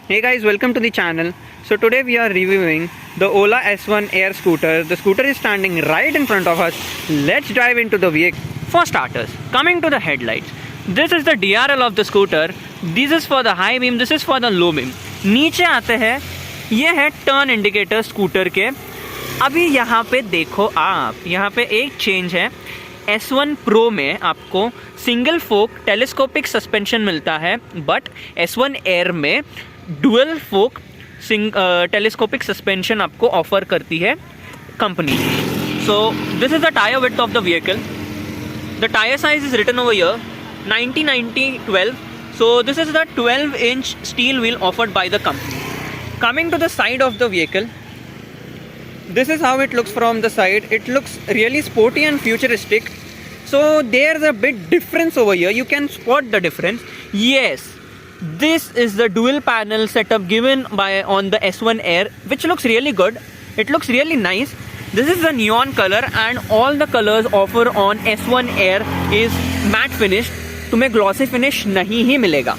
Hey guys, welcome to the channel. So today we are reviewing the Ola S1 Air scooter. The scooter is standing right in front of us. Let's dive into the vehicle. For starters, coming to the headlights, this is the DRL of the scooter. This is for the high beam, this is for the low beam. नीचे आते हैं, ये है turn indicator scooter के. अभी यहाँ पे देखो आप, यहाँ पे एक चेंज है. S1 Pro में आपको सिंगल फोक टेलीस्कोपिक सस्पेंशन मिलता है, बट S1 Air में डुअल फोक टेलीस्कोपिक सस्पेंशन आपको ऑफर करती है company. So this is the tyre width of the vehicle. The tyre size is written over here 90-90-12. So this is the 12-inch steel wheel offered by the company. Coming to the side of the vehicle, this is how it looks from the side. It looks really sporty and futuristic. So there's a bit difference over here. You can spot the difference. Yes, this is the dual panel setup given on the S1 Air, which looks really good. It looks really nice. This is the neon color and all the colors offer on S1 Air is matte finish. तुम्हें glossy finish नहीं ही मिलेगा.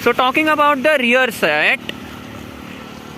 So talking about the rear set,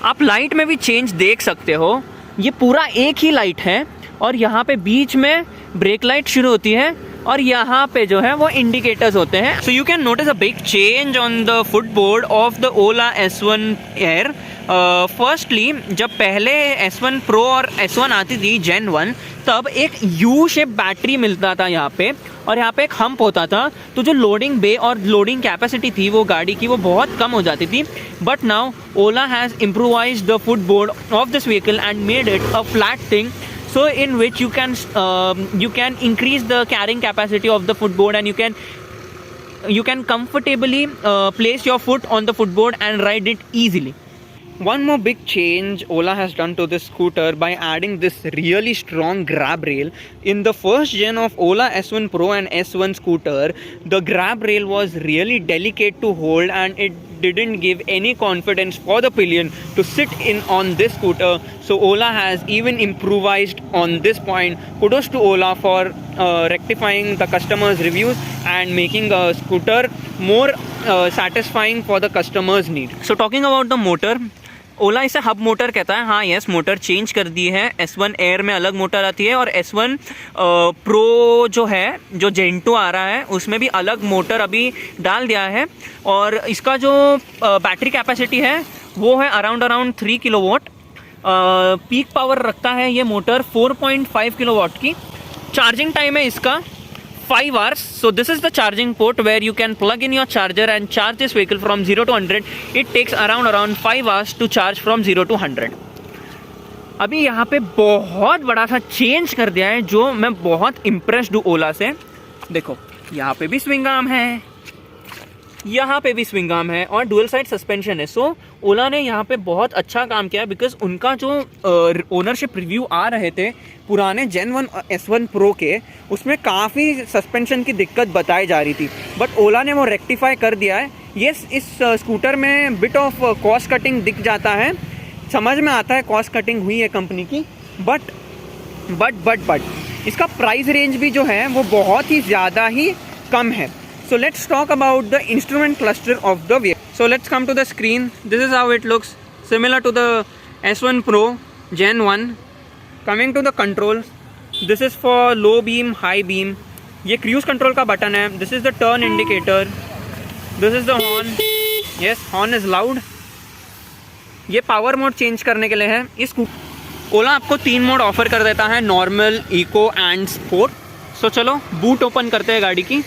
आप light में भी change देख सकते हो. ये पूरा एक ही लाइट है और यहाँ पे बीच में ब्रेक लाइट शुरू होती है और यहाँ पे जो है वो इंडिकेटर्स होते हैं. So you can notice a big change on the footboard of the Ola S1 Air. Firstly जब पहले S1 Pro और S1 आती थी Gen 1, तब एक U शेप बैटरी मिलता था यहाँ पे और यहाँ पे एक हम्प होता था, तो जो लोडिंग बे और लोडिंग कैपेसिटी थी वो गाड़ी की वो बहुत कम हो जाती थी. But now Ola has improvised the footboard of this vehicle and made it a flat thing, so in which you can increase the carrying capacity of the footboard and you can comfortably place your foot on the footboard and ride it easily. One more big change Ola has done to this scooter by adding this really strong grab rail. In the first gen of Ola S1 Pro and S1 scooter, the grab rail was really delicate to hold and it didn't give any confidence for the pillion to sit in on this scooter. So Ola has even improvised on this point. Kudos to Ola for rectifying the customers' reviews and making a scooter more satisfying for the customer's need. So talking about the motor, ओला इसे hub motor कहता है. हाँ, yes, motor change कर दी है. S1 Air में अलग motor आती है और S1 Pro जो है, जो Gen 2 आ रहा है, उसमें भी अलग मोटर अभी डाल दिया है. और इसका जो बैटरी कैपेसिटी है वो है अराउंड 3 किलोवाट. पीक पावर रखता है ये मोटर 4.5 किलोवाट की. चार्जिंग टाइम है इसका 5 hours. So this is the charging port where you can plug in your charger and charge this vehicle from 0 to 100. It takes around 5 hours to charge from 0 to 100. अभी यहाँ पे बहुत बड़ा सा change कर दिया है जो मैं बहुत इम्प्रेस्ड हूँ ओला से. देखो, यहाँ पे भी स्विंग आर्म है, यहाँ पे भी स्विंग आर्म है और डुअल साइड सस्पेंशन है. सो ओला ने यहाँ पे बहुत अच्छा काम किया बिकॉज उनका जो ओनरशिप रिव्यू आ रहे थे पुराने Gen 1 S1 Pro के, उसमें काफ़ी सस्पेंशन की दिक्कत बताई जा रही थी. बट ओला ने वो रेक्टिफाई कर दिया है. येस, इस स्कूटर में बिट ऑफ कॉस्ट कटिंग दिख जाता है, समझ में आता है कॉस्ट कटिंग हुई है कंपनी की. बट इसका प्राइस रेंज भी जो है वो बहुत ही ज़्यादा ही कम है. So let's talk about the instrument cluster of the vehicle. So let's come to the screen. This is how it looks, similar to the S1 Pro Gen 1. Coming to the controls, this is for low beam, high beam. ये cruise control का button है. This is the turn indicator. This is the horn. Yes, horn is loud. ये power mode change करने के लिए है. इस ओला आपको 3 मोड ऑफर कर देता है, नॉर्मल, इको एंड स्पोर्ट. सो चलो बूट ओपन करते हैं गाड़ी की.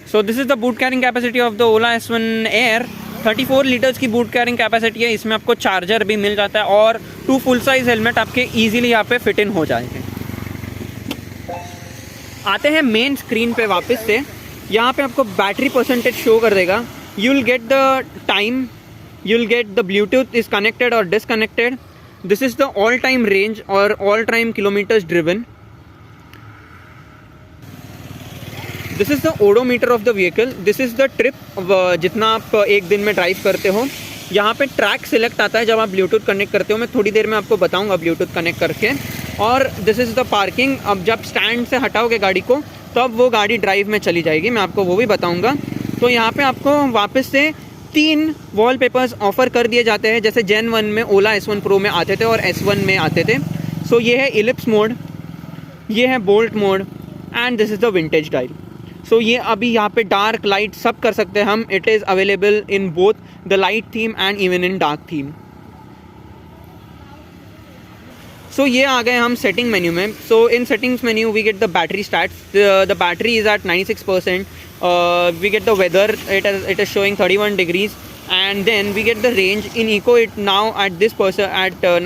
So this is the boot carrying capacity of the Ola S1 Air. 34 litres की बूट कैरिंग कैपेसिटी है. इसमें आपको चार्जर भी मिल जाता है और 2 फुल साइज हेलमेट आपके इजीली यहाँ पे फिट इन हो जाएंगे. आते हैं मेन स्क्रीन पे वापस से. यहाँ पे आपको बैटरी परसेंटेज शो कर देगा. You will get the time, you will get the bluetooth is connected और disconnected. This is the all time range और all time kilometres driven. This is the odometer of the vehicle. This is the trip, जितना आप एक दिन में drive करते हो. यहाँ पे ट्रैक सिलेक्ट आता है जब आप ब्लूटूथ कनेक्ट करते हो. मैं थोड़ी देर में आपको बताऊंगा ब्लूटूथ कनेक्ट करके. और दिस इज़ द पार्किंग. अब जब स्टैंड से हटाओगे गाड़ी को तब वो गाड़ी ड्राइव में चली जाएगी, मैं आपको वो भी बताऊंगा. तो यहाँ पे आपको वापस से 3 वॉलपेपर्स ऑफ़र कर दिए जाते हैं जैसे Gen 1 में ओला S1 Pro में आते थे और S1 में आते थे. सो ये है इलिप्स मोड, ये है bolt mode and this is the vintage dial. So ये अभी यहाँ पे डार्क लाइट सब कर सकते हैं हम. It is available in both the light theme and even in dark theme. So ये आ गए हम सेटिंग मेन्यू में. So in settings menu we get the battery stats. The battery is at 96%. We get the weather, it is showing 31 degrees, and then we get the range. In eco, it now at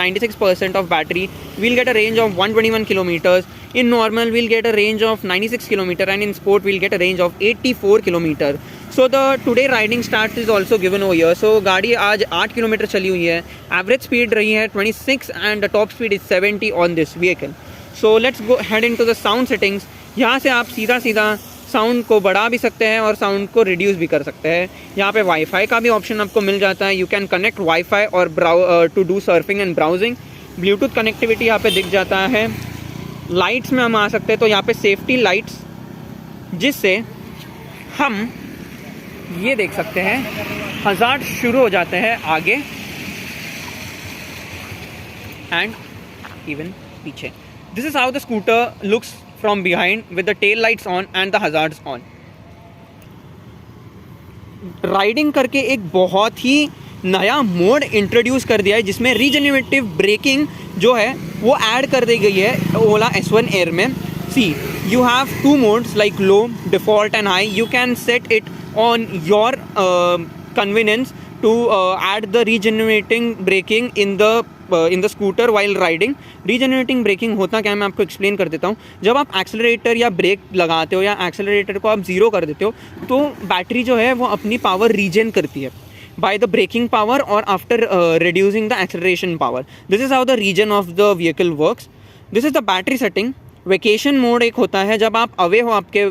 96% of battery, we'll get a range of 121 kilometers. In normal, we'll get a range of 96 kilometer, and in sport, we'll get a range of 84 kilometer. So the today riding stats is also given over here. So गाड़ी आज 8 kilometre चली हुई है. Average speed रही है 26 and the top speed is 70 on this vehicle. So let's go head into the sound settings. यहाँ से आप सीधा साउंड को बढ़ा भी सकते हैं और साउंड को रिड्यूस भी कर सकते हैं. यहाँ पे वाईफाई का भी ऑप्शन आपको मिल जाता है. यू कैन कनेक्ट वाईफाई और to do surfing and browsing. Bluetooth connectivity यहाँ पे दिख जाता है. लाइट्स में हम आ सकते हैं तो यहाँ पे सेफ्टी लाइट्स, जिससे हम ये देख सकते हैं हज़ार्ड शुरू हो जाते हैं आगे एंड इवन पीछे. This is how the scooter looks from behind with the tail lights on and the hazards on. Riding करके एक बहुत ही नया मोड इंट्रोड्यूस कर दिया है जिसमें रीजनरेटिव ब्रेकिंग जो है वो ऐड कर दी गई है ओला S1 एयर में. See you have 2 modes like low, default and high. You can set it on your convenience to add the regenerating braking in the scooter while riding. Regenerating braking होता क्या है मैं आपको explain कर देता हूँ. जब आप एक्सेलरेटर या ब्रेक लगाते हो या एक्सेलरेटर को आप ज़ीरो कर देते हो तो बैटरी जो है वो अपनी पावर रीजन करती है by the braking power or after reducing the acceleration power. This is how the region of the vehicle works. This is the battery setting. Vacation mode एक होता है जब आप अवे हो आपके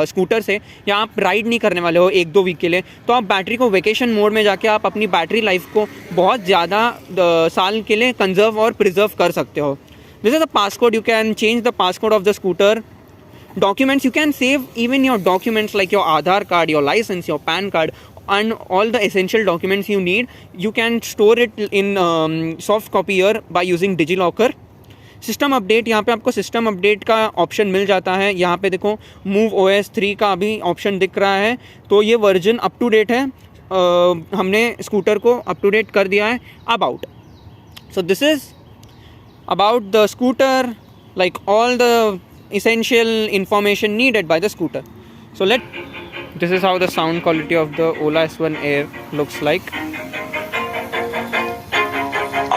स्कूटर से या आप राइड नहीं करने वाले हो 1-2 वीक के लिए, तो आप बैटरी को वेकेशन मोड में जाके आप अपनी बैटरी लाइफ को बहुत ज़्यादा साल के लिए कंजर्व और प्रिजर्व कर सकते हो. This is the passcode. You can change the passcode of the scooter. Documents, you can save even your documents like your Aadhaar card, your license, your PAN card, and all the essential documents you need. You can store it in soft copy here by using DigiLocker. System update, यहाँ पे आपको system update का option मिल जाता है. यहाँ पे देखो move OS 3 का अभी ऑप्शन दिख रहा है, तो ये वर्जन अप टू डेट है. हमने स्कूटर को अप टू डेट कर दिया है. About, so this is about the scooter, like all the essential information needed by the scooter. So this is how the sound quality of the Ola S1 Air looks like.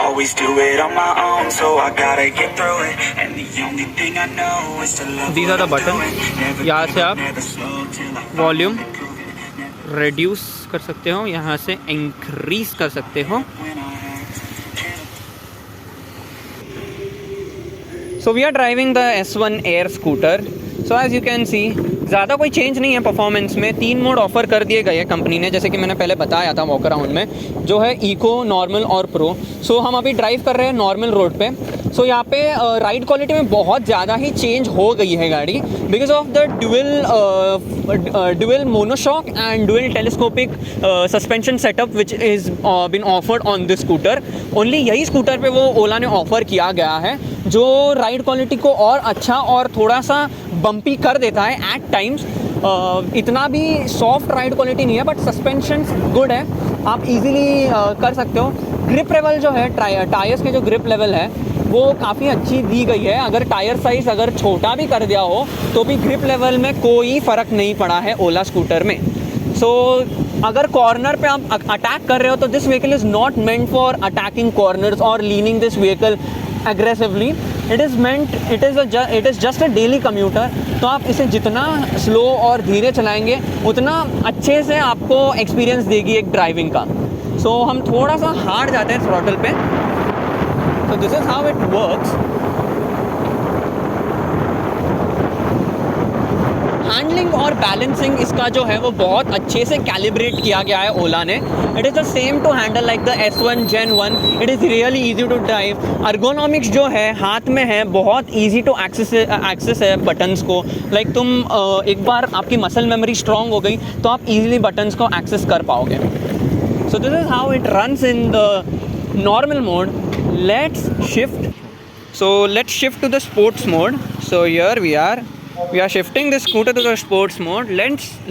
Always do it on my own, so I gotta get through it. And the only thing I know is to love. These are the buttons. यहाँ से आप volume reduce कर सकते हो, यहाँ से increase कर सकते हो. So we are driving the S1 Air scooter. So as you can see, ज़्यादा कोई चेंज नहीं है परफॉर्मेंस में. 3 मोड ऑफ़र कर दिए गए हैं कंपनी ने, जैसे कि मैंने पहले बताया था वॉक अराउंड में, जो है इको, नॉर्मल और प्रो. सो हम अभी ड्राइव कर रहे हैं नॉर्मल रोड पे. सो यहाँ पे राइड क्वालिटी में बहुत ज़्यादा ही चेंज हो गई है गाड़ी, because of the dual monoshock and dual telescopic suspension setup which is been offered on this scooter. Only यही स्कूटर पे वो ओला ने ऑफ़र किया गया है, जो राइड क्वालिटी को और अच्छा और थोड़ा सा बम्पी कर देता है एट टाइम्स. इतना भी सॉफ्ट राइड क्वालिटी नहीं है, बट सस्पेंशन गुड है, आप इजीली कर सकते हो. ग्रिप लेवल जो है, टायर्स के जो ग्रिप लेवल है वो काफ़ी अच्छी दी गई है. अगर टायर साइज़ अगर छोटा भी कर दिया हो तो भी ग्रिप लेवल में कोई फ़र्क नहीं पड़ा है ओला स्कूटर में. सो अगर कॉर्नर पे आप अटैक कर रहे हो तो this vehicle is not meant for attacking corners और leaning this vehicle aggressively. It is just a daily commuter. तो आप इसे जितना स्लो और धीरे चलाएंगे उतना अच्छे से आपको एक्सपीरियंस देगी एक ड्राइविंग का. सो हम थोड़ा सा हार्ड जाते हैं थ्रॉटल पे. So this is how it works. Handling और बैलेंसिंग इसका जो है वो बहुत अच्छे से कैलिब्रेट किया गया है ओला ने. It is the same to handle like the S1 Gen 1. It is really easy to drive. Ergonomics जो है हाथ में है, बहुत ईजी टू एक्सेस है बटन्स को. लाइक तुम एक बार आपकी मसल मेमोरी स्ट्रॉन्ग हो गई तो आप ईजिली बटन्स को एक्सेस कर पाओगे. So this is how it runs in the normal mode. Let's shift. So let's shift to the sports mode. So here we are shifting this scooter to the sports mode.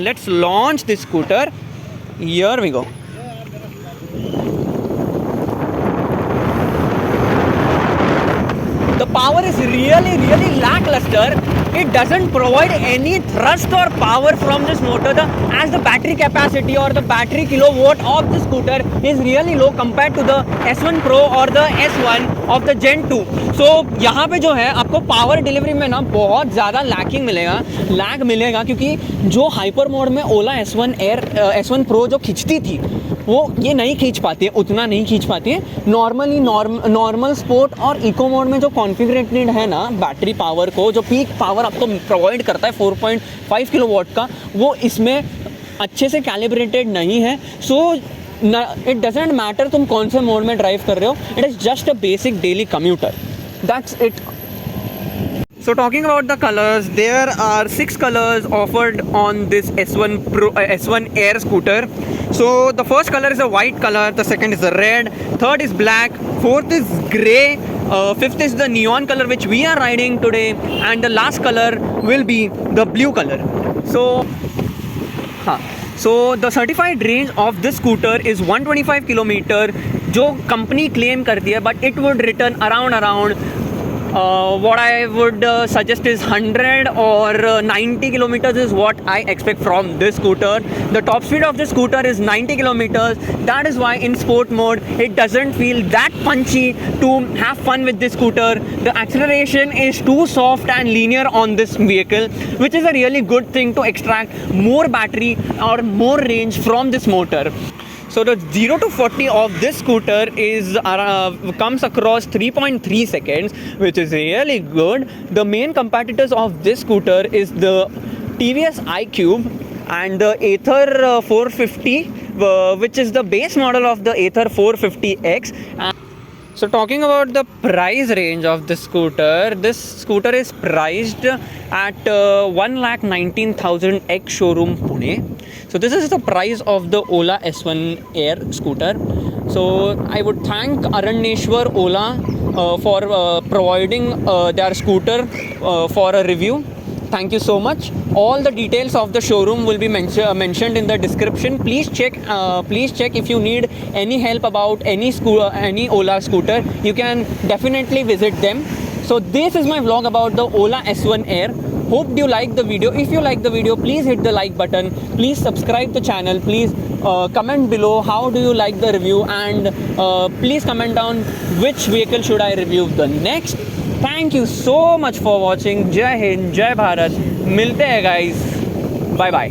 Let's launch this scooter. Here we go. The power is really lackluster. It doesn't provide any thrust or power from this motor, as the battery capacity or the battery kilowatt of the scooter is really low compared to the S1 Pro or the S1 of the Gen 2. So यहाँ पे जो है आपको power delivery में ना बहुत ज़्यादा lag मिलेगा क्योंकि जो हाइपर मोड में ओला S1 Pro जो खींचती थी वो ये नहीं खींच पाती है, उतना नहीं खींच पाती है. नॉर्मल स्पोर्ट और इको मोड में जो कॉन्फ़िगरेटेड है ना बैटरी पावर को, जो पीक पावर आपको प्रोवाइड करता है 4.5 किलोवाट का, वो इसमें अच्छे से कैलिब्रेटेड नहीं है. सो इट डजेंट मैटर तुम कौन से मोड में ड्राइव कर रहे हो. It is just a basic daily commuter. That's it. So talking about the colors, there are 6 colors offered on this S1 Air scooter. So the first color is a white color, the second is a red, third is black, fourth is grey, fifth is the neon color which we are riding today, and the last color will be the blue color. So the certified range of this scooter is 125 kilometer, जो company claim करती है, but it would return around what I would suggest is 100 or 90 kilometers is what I expect from this scooter. The top speed of this scooter is 90 kilometers. That is why in sport mode it doesn't feel that punchy to have fun with this scooter. The acceleration is too soft and linear on this vehicle, which is a really good thing to extract more battery or more range from this motor. So the 0 to 40 of this scooter comes across 3.3 seconds, which is really good. The main competitors of this scooter is the TVS iQube and the Ather 450, which is the base model of the Ather 450X. So talking about the price range of this scooter is priced at 1,19,000 ex showroom Pune. So this is the price of the Ola S1 Air scooter. So I would thank Aranyeshwar Ola for providing their scooter for a review. Thank you so much. All the details of the showroom will be mentioned in the description. Please check if you need any help about any Ola scooter. You can definitely visit them. So this is my vlog about the Ola S1 Air. Hope you like the video. If you like the video, please hit the like button. Please subscribe the channel. Please comment below how do you like the review, and please comment down which vehicle should I review the next. Thank you so much for watching. Jai Hind, Jai Bharat. मिलते हैं guys. Bye bye.